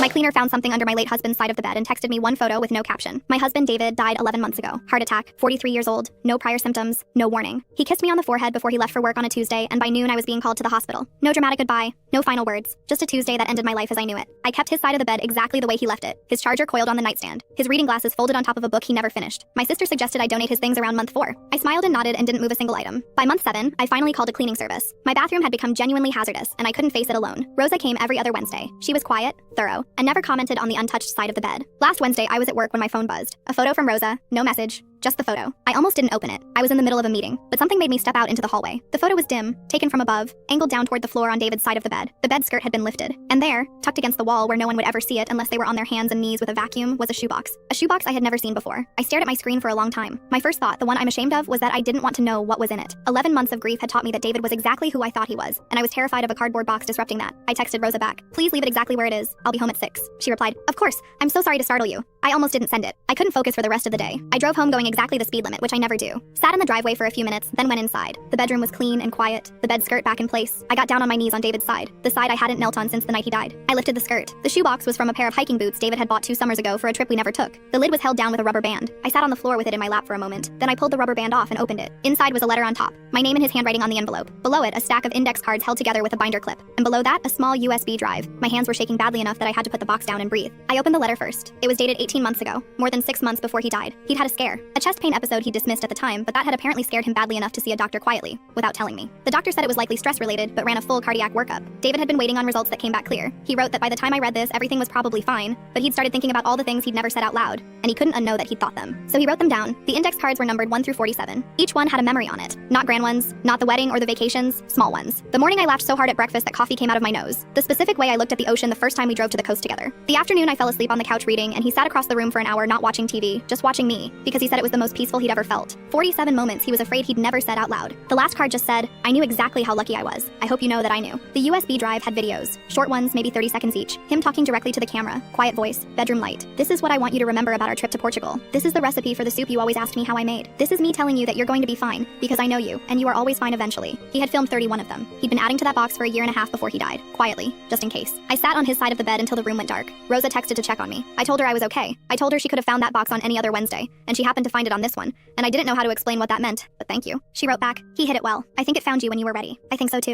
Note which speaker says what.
Speaker 1: My cleaner found something under my late husband's side of the bed and texted me one photo with no caption. My husband, David, died 11 months ago. Heart attack, 43 years old, no prior symptoms, no warning. He kissed me on the forehead before he left for work on a Tuesday, and by noon I was being called to the hospital. No dramatic goodbye, no final words, just a Tuesday that ended my life as I knew it. I kept his side of the bed exactly the way he left it, his charger coiled on the nightstand, his reading glasses folded on top of a book he never finished. My sister suggested I donate his things around month 4. I smiled and nodded and didn't move a single item. By month 7, I finally called a cleaning service. My bathroom had become genuinely hazardous, and I couldn't face it alone. Rosa came every other Wednesday. She was quiet, thorough, and never commented on the untouched side of the bed. Last Wednesday, I was at work when my phone buzzed. A photo from Rosa, no message, just the photo. I almost didn't open it. I was in the middle of a meeting, but something made me step out into the hallway. The photo was dim, taken from above, angled down toward the floor on David's side of the bed. The bed skirt had been lifted, and there, tucked against the wall where no one would ever see it unless they were on their hands and knees with a vacuum, was a shoebox. A shoebox I had never seen before. I stared at my screen for a long time. My first thought, the one I'm ashamed of, was that I didn't want to know what was in it. 11 months of grief had taught me that David was exactly who I thought he was, and I was terrified of a cardboard box disrupting that. I texted Rosa back. Please leave it exactly where it is. I'll be home at 6. She replied, of course, I'm so sorry to startle you. I almost didn't send it. I couldn't focus for the rest of the day. I drove home going exactly the speed limit, which I never do. Sat in the driveway for a few minutes, then went inside. The bedroom was clean and quiet, the bed skirt back in place. I got down on my knees on David's side, the side I hadn't knelt on since the night he died. I lifted the skirt. The shoebox was from a pair of hiking boots David had bought 2 summers ago for a trip we never took. The lid was held down with a rubber band. I sat on the floor with it in my lap for a moment. Then I pulled the rubber band off and opened it. Inside was a letter on top, my name and his handwriting on the envelope. Below it, a stack of index cards held together with a binder clip. And below that, a small USB drive. My hands were shaking badly enough that I had to put the box down and breathe. I opened the letter first. It was dated 18 months ago, more than 6 months before he died. He'd had a scare. A chest pain episode he dismissed at the time, but that had apparently scared him badly enough to see a doctor quietly, without telling me. The doctor said it was likely stress-related, but ran a full cardiac workup. David had been waiting on results that came back clear. He wrote that by the time I read this, everything was probably fine, but he'd started thinking about all the things he'd never said out loud, and he couldn't unknow that he'd thought them. So he wrote them down. The index cards were numbered 1 through 47. Each one had a memory on it. Not grand ones, not the wedding or the vacations, small ones. The morning I laughed so hard at breakfast that coffee came out of my nose. The specific way I looked at the ocean the first time we drove to the coast together. The afternoon I fell asleep on the couch reading, and he sat across the room for an hour not watching TV, just watching me, because he said it was the most peaceful he'd ever felt. 47 moments he was afraid he'd never said out loud. The last card just said, I knew exactly how lucky I was. I hope you know that I knew. The USB drive had videos, short ones, maybe 30 seconds each. Him talking directly to the camera, quiet voice, bedroom light. This is what I want you to remember about our trip to Portugal. This is the recipe for the soup you always asked me how I made. This is me telling you that you're going to be fine, because I know you, and you are always fine eventually. He had filmed 31 of them. He'd been adding to that box for a year and a half before he died, quietly, just in case. I sat on his side of the bed until the room went dark. Rosa texted to check on me. I told her I was okay. I told her she could have found that box on any other Wednesday, and she happened to find it on this one, and I didn't know how to explain what that meant, but thank you. She wrote back, he hid it well. I think it found you when you were ready. I think so too.